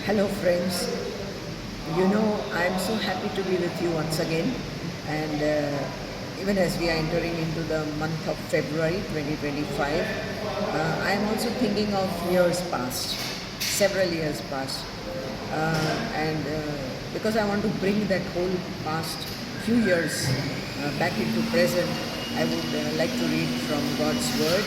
Hello, friends. I'm so happy to be with you once again. And even as we are entering into the month of February 2025, I'm also thinking of years past, several years past. And because I want to bring that whole past few years back into present, I would like to read from God's Word,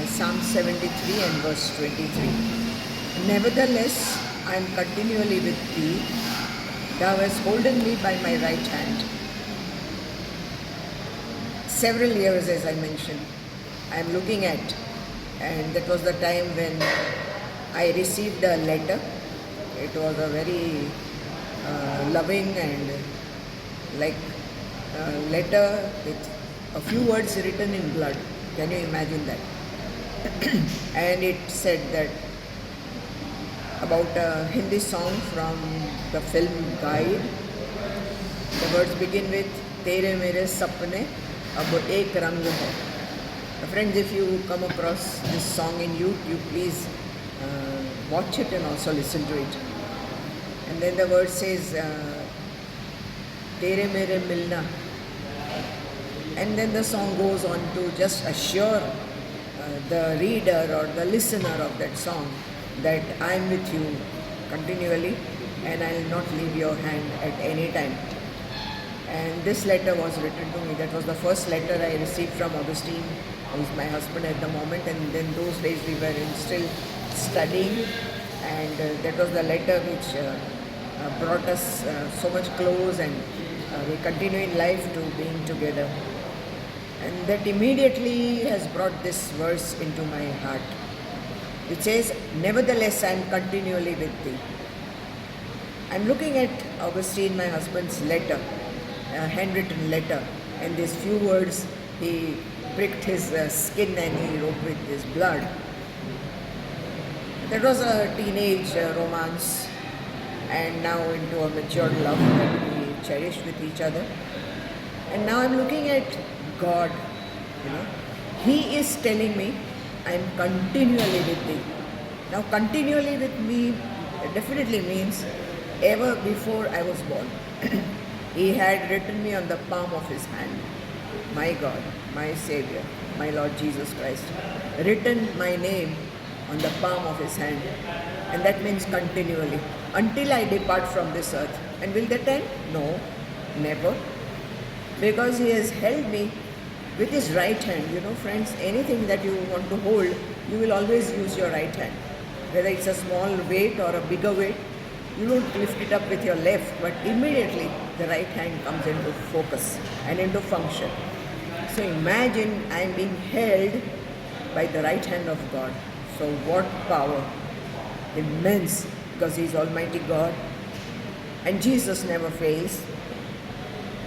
Psalm 73 and verse 23. Nevertheless, I am continually with thee. Thou hast holden me by my right hand. Several years, as I mentioned, I am looking at, and that was the time when I received a letter. It was a very loving and like letter with a few words written in blood. Can you imagine that? And it said that about a Hindi song from the film Guide. The words begin with Tere mere sapne ab ek rang hai. Friends, if you come across this song in YouTube, please watch it and also listen to it. And then the word says Tere mere milna. And then the song goes on to just assure the reader or the listener of that song that I am with you continually and I will not leave your hand at any time. And this letter was written to me. That was the first letter I received from Augustine, who is my husband at the moment. And then those days we were still studying, and that was the letter which brought us so much close, and we continue in life to being together. And that immediately has brought this verse into my heart. It says, nevertheless, I am continually with thee. I'm looking at Augustine, my husband's letter, a handwritten letter, and these few words, he pricked his skin and he wrote with his blood. That was a teenage romance, and now into a mature love that we cherish with each other. And now I'm looking at God, He is telling me, I am continually with thee. Now, continually with me definitely means ever before I was born. He had written me on the palm of his hand. My God, my Savior, my Lord Jesus Christ, written my name on the palm of his hand. And that means continually, until I depart from this earth. And will that end? No, never. Because he has held me with his right hand. Friends, anything that you want to hold, you will always use your right hand. Whether it's a small weight or a bigger weight, you don't lift it up with your left, but immediately the right hand comes into focus and into function. So imagine I am being held by the right hand of God. So what power, immense, because he is Almighty God. And Jesus never fails,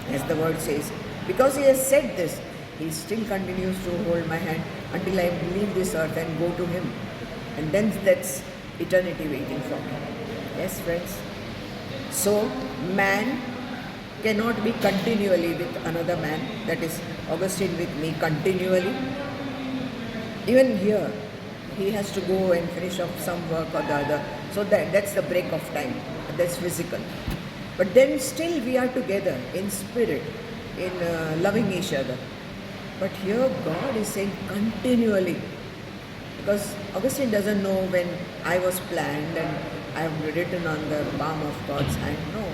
as the word says. Because he has said this, he still continues to hold my hand until I leave this earth and go to him. And then that's eternity waiting for me. Yes, friends? So, man cannot be continually with another man. That is, Augustine with me continually. Even here, he has to go and finish off some work or the other. So that's the break of time. That's physical. But then still we are together in spirit, in loving each other. But here God is saying continually, because Augustine doesn't know when I was planned and I have written on the palm of God's hand. No.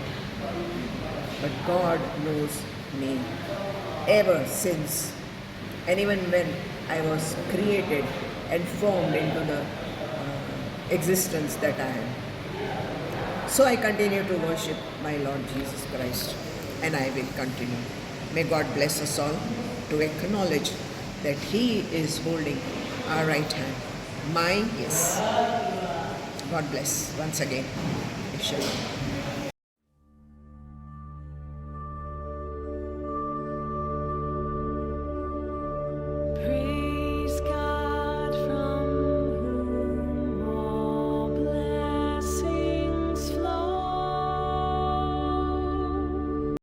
But God knows me ever since, and even when I was created and formed into the existence that I am. So I continue to worship my Lord Jesus Christ, and I will continue. May God bless us all to acknowledge that He is holding our right hand. Mine, yes. God bless once again. Shalom.